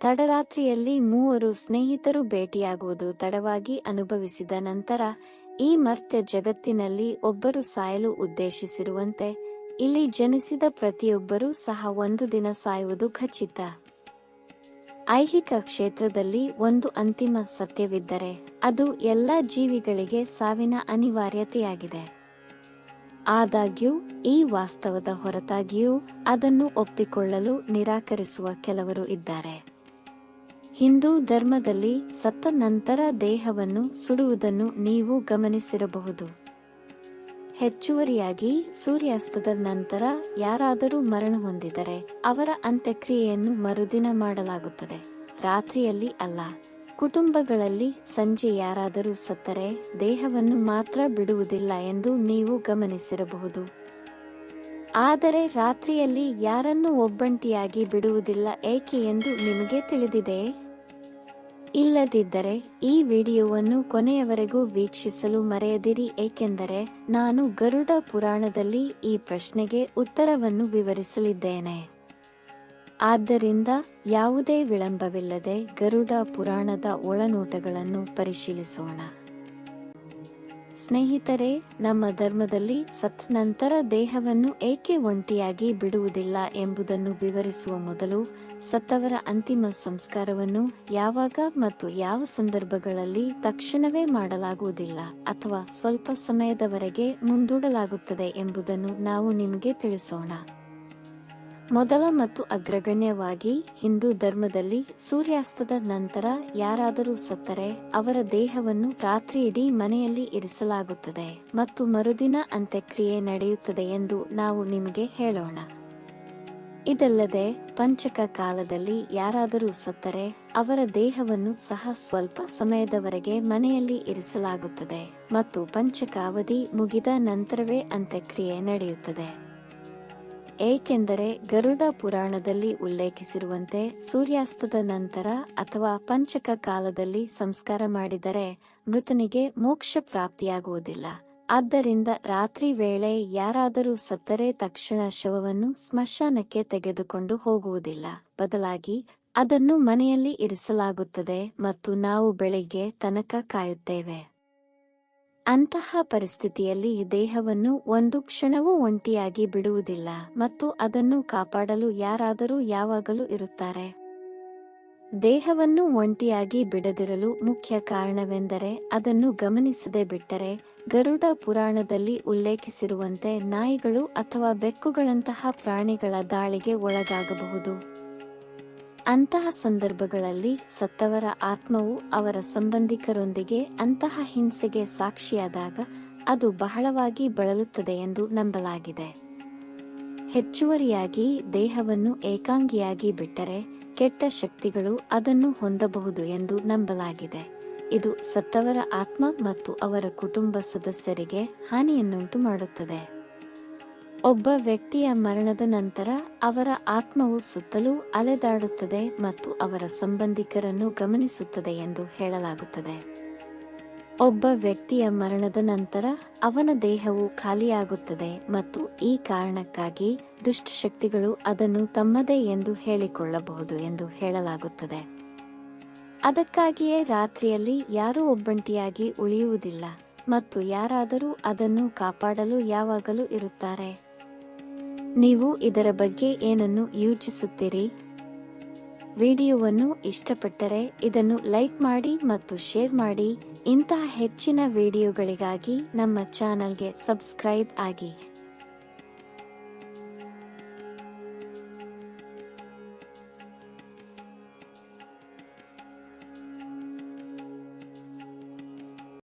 ತಡರಾತ್ರಿಯಲ್ಲಿ ಮೂವರು ಸ್ನೇಹಿತರು ಭೇಟಿಯಾಗುವುದು ತಡವಾಗಿ ಅನುಭವಿಸಿದ ನಂತರ ಈ ಮರ್ತ್ಯ ಜಗತ್ತಿನಲ್ಲಿ ಒಬ್ಬರು ಸಾಯಲು ಉದ್ದೇಶಿಸಿರುವಂತೆ ಇಲ್ಲಿ ಜನಿಸಿದ ಪ್ರತಿಯೊಬ್ಬರೂ ಸಹ ಒಂದು ದಿನ ಸಾಯುವುದು ಖಚಿತ. ಐಹಿಕ ಕ್ಷೇತ್ರದಲ್ಲಿ ಒಂದು ಅಂತಿಮ ಸತ್ಯವಿದ್ದರೆ ಅದು ಎಲ್ಲ ಜೀವಿಗಳಿಗೆ ಸಾವಿನ ಅನಿವಾರ್ಯತೆಯಾಗಿದೆ. ಆದಾಗ್ಯೂ ಈ ವಾಸ್ತವದ ಹೊರತಾಗಿಯೂ ಅದನ್ನು ಒಪ್ಪಿಕೊಳ್ಳಲು ನಿರಾಕರಿಸುವ ಕೆಲವರು ಇದ್ದಾರೆ. ಹಿಂದೂ ಧರ್ಮದಲ್ಲಿ ಸತ್ತ ನಂತರ ದೇಹವನ್ನು ಸುಡುವುದನ್ನು ನೀವು ಗಮನಿಸಿರಬಹುದು. ಹೆಚ್ಚುವರಿಯಾಗಿ ಸೂರ್ಯಾಸ್ತದ ನಂತರ ಯಾರಾದರೂ ಮರಣ ಹೊಂದಿದರೆ ಅವರ ಅಂತ್ಯಕ್ರಿಯೆಯನ್ನು ಮರುದಿನ ಮಾಡಲಾಗುತ್ತದೆ, ರಾತ್ರಿಯಲ್ಲಿ ಅಲ್ಲ. ಕುಟುಂಬಗಳಲ್ಲಿ ಸಂಜೆ ಯಾರಾದರೂ ಸತ್ತರೆ ದೇಹವನ್ನು ಮಾತ್ರ ಬಿಡುವುದಿಲ್ಲ ಎಂದು ನೀವು ಗಮನಿಸಿರಬಹುದು. ಆದರೆ ರಾತ್ರಿಯಲ್ಲಿ ಯಾರನ್ನೂ ಒಬ್ಬಂಟಿಯಾಗಿ ಬಿಡುವುದಿಲ್ಲ. ಏಕೆ ಎಂದು ನಿಮಗೆ ತಿಳಿದಿದೆಯೇ? ಇಲ್ಲದಿದ್ದರೆ ಈ ವಿಡಿಯೋವನ್ನು ಕೊನೆಯವರೆಗೂ ವೀಕ್ಷಿಸಲು ಮರೆಯದಿರಿ, ಏಕೆಂದರೆ ನಾನು ಗರುಡ ಪುರಾಣದಲ್ಲಿ ಈ ಪ್ರಶ್ನೆಗೆ ಉತ್ತರವನ್ನು ವಿವರಿಸಲಿದ್ದೇನೆ. ಆದ್ದರಿಂದ ಯಾವುದೇ ವಿಳಂಬವಿಲ್ಲದೆ ಗರುಡ ಪುರಾಣದ ಒಳನೋಟಗಳನ್ನು ಪರಿಶೀಲಿಸೋಣ. ಸ್ನೇಹಿತರೆ, ನಮ್ಮ ಧರ್ಮದಲ್ಲಿ ಸತ್ತ ನಂತರ ದೇಹವನ್ನು ಏಕೆ ಒಂಟಿಯಾಗಿ ಬಿಡುವುದಿಲ್ಲ ಎಂಬುದನ್ನು ವಿವರಿಸುವ ಮೊದಲು ಸತ್ತವರ ಅಂತಿಮ ಸಂಸ್ಕಾರವನ್ನು ಯಾವಾಗ ಮತ್ತು ಯಾವ ಸಂದರ್ಭಗಳಲ್ಲಿ ತಕ್ಷಣವೇ ಮಾಡಲಾಗುವುದಿಲ್ಲ ಅಥವಾ ಸ್ವಲ್ಪ ಸಮಯದವರೆಗೆ ಮುಂದೂಡಲಾಗುತ್ತದೆ ಎಂಬುದನ್ನು ನಾವು ನಿಮಗೆ ತಿಳಿಸೋಣ. ಮೊದಲ ಮತ್ತು ಅಗ್ರಗಣ್ಯವಾಗಿ ಹಿಂದೂ ಧರ್ಮದಲ್ಲಿ ಸೂರ್ಯಾಸ್ತದ ನಂತರ ಯಾರಾದರೂ ಸತ್ತರೆ ಅವರ ದೇಹವನ್ನು ರಾತ್ರಿಯಿಡೀ ಮನೆಯಲ್ಲಿ ಇರಿಸಲಾಗುತ್ತದೆ ಮತ್ತು ಮರುದಿನ ಅಂತ್ಯಕ್ರಿಯೆ ನಡೆಯುತ್ತದೆ ಎಂದು ನಾವು ನಿಮಗೆ ಹೇಳೋಣ. ಇದಲ್ಲದೆ ಪಂಚಕ ಕಾಲದಲ್ಲಿ ಯಾರಾದರೂ ಸತ್ತರೆ ಅವರ ದೇಹವನ್ನು ಸಹ ಸ್ವಲ್ಪ ಸಮಯದವರೆಗೆ ಮನೆಯಲ್ಲಿ ಇರಿಸಲಾಗುತ್ತದೆ ಮತ್ತು ಪಂಚಕ ಅವಧಿ ಮುಗಿದ ನಂತರವೇ ಅಂತ್ಯಕ್ರಿಯೆ ನಡೆಯುತ್ತದೆ. ಏಕೆಂದರೆ ಗರುಡ ಪುರಾಣದಲ್ಲಿ ಉಲ್ಲೇಖಿಸಿರುವಂತೆ ಸೂರ್ಯಾಸ್ತದ ನಂತರ ಅಥವಾ ಪಂಚಕ ಕಾಲದಲ್ಲಿ ಸಂಸ್ಕಾರ ಮಾಡಿದರೆ ಮೃತನಿಗೆ ಮೋಕ್ಷ ಪ್ರಾಪ್ತಿಯಾಗುವುದಿಲ್ಲ. ಆದ್ದರಿಂದ ರಾತ್ರಿ ವೇಳೆ ಯಾರಾದರೂ ಸತ್ತರೆ ತಕ್ಷಣ ಶವವನ್ನು ಸ್ಮಶಾನಕ್ಕೆ ತೆಗೆದುಕೊಂಡು ಹೋಗುವುದಿಲ್ಲ, ಬದಲಾಗಿ ಅದನ್ನು ಮನೆಯಲ್ಲಿ ಇರಿಸಲಾಗುತ್ತದೆ ಮತ್ತು ನಾವು ಬೆಳಿಗ್ಗೆ ತನಕ ಕಾಯುತ್ತೇವೆ. ಅಂತಹ ಪರಿಸ್ಥಿತಿಯಲ್ಲಿ ದೇಹವನ್ನು ಒಂದು ಕ್ಷಣವೂ ಒಂಟಿಯಾಗಿ ಬಿಡುವುದಿಲ್ಲ ಮತ್ತು ಅದನ್ನು ಕಾಪಾಡಲು ಯಾರಾದರೂ ಯಾವಾಗಲೂ ಇರುತ್ತಾರೆ. ದೇಹವನ್ನು ಒಂಟಿಯಾಗಿ ಬಿಡದಿರಲು ಮುಖ್ಯ ಕಾರಣವೆಂದರೆ ಅದನ್ನು ಗಮನಿಸದೆ ಬಿಟ್ಟರೆ ಗರುಡ ಪುರಾಣದಲ್ಲಿ ಉಲ್ಲೇಖಿಸಿರುವಂತೆ ನಾಯಿಗಳು ಅಥವಾ ಬೆಕ್ಕುಗಳಂತಹ ಪ್ರಾಣಿಗಳ ದಾಳಿಗೆ ಒಳಗಾಗಬಹುದು. ಅಂತಹ ಸಂದರ್ಭಗಳಲ್ಲಿ ಸತ್ತವರ ಆತ್ಮವು ಅವರ ಸಂಬಂಧಿಕರೊಂದಿಗೆ ಅಂತಹ ಹಿಂಸೆಗೆ ಸಾಕ್ಷಿಯಾದಾಗ ಅದು ಬಹಳವಾಗಿ ಬಳಲುತ್ತದೆ ಎಂದು ನಂಬಲಾಗಿದೆ. ಹೆಚ್ಚುವರಿಯಾಗಿ ದೇಹವನ್ನು ಏಕಾಂಗಿಯಾಗಿ ಬಿಟ್ಟರೆ ಕೆಟ್ಟ ಶಕ್ತಿಗಳು ಅದನ್ನು ಹೊಂದಬಹುದು ಎಂದು ನಂಬಲಾಗಿದೆ. ಇದು ಸತ್ತವರ ಆತ್ಮ ಮತ್ತು ಅವರ ಕುಟುಂಬ ಸದಸ್ಯರಿಗೆ ಹಾನಿಯನ್ನುಂಟು ಮಾಡುತ್ತದೆ. ಒಬ್ಬ ವ್ಯಕ್ತಿಯ ಮರಣದ ನಂತರ ಅವರ ಆತ್ಮವು ಸುತ್ತಲೂ ಅಲೆದಾಡುತ್ತದೆ ಮತ್ತು ಅವರ ಸಂಬಂಧಿಕರನ್ನು ಗಮನಿಸುತ್ತದೆ ಎಂದು ಹೇಳಲಾಗುತ್ತದೆ. ಒಬ್ಬ ವ್ಯಕ್ತಿಯ ಮರಣದ ನಂತರ ಅವನ ದೇಹವು ಖಾಲಿಯಾಗುತ್ತದೆ ಮತ್ತು ಈ ಕಾರಣಕ್ಕಾಗಿ ದುಷ್ಟಶಕ್ತಿಗಳು ಅದನ್ನು ತಮ್ಮದೇ ಎಂದು ಹೇಳಿಕೊಳ್ಳಬಹುದು ಎಂದು ಹೇಳಲಾಗುತ್ತದೆ. ಅದಕ್ಕಾಗಿಯೇ ರಾತ್ರಿಯಲ್ಲಿ ಯಾರೂ ಒಬ್ಬಂಟಿಯಾಗಿ ಉಳಿಯುವುದಿಲ್ಲ ಮತ್ತು ಯಾರಾದರೂ ಅದನ್ನು ಕಾಪಾಡಲು ಯಾವಾಗಲೂ ಇರುತ್ತಾರೆ. ನೀವು ಇದರ ಬಗ್ಗೆ ಏನನ್ನು ಯೋಚಿಸುತ್ತೀರಿ? ವಿಡಿಯೋವನ್ನು ಇಷ್ಟಪಟ್ಟರೆ ಇದನ್ನು ಲೈಕ್ ಮಾಡಿ ಮತ್ತು ಶೇರ್ ಮಾಡಿ. ಇಂತಹ ಹೆಚ್ಚಿನ ವಿಡಿಯೋಗಳಿಗಾಗಿ ನಮ್ಮ ಚಾನೆಲ್ಗೆ ಸಬ್ಸ್ಕ್ರೈಬ್ ಆಗಿ.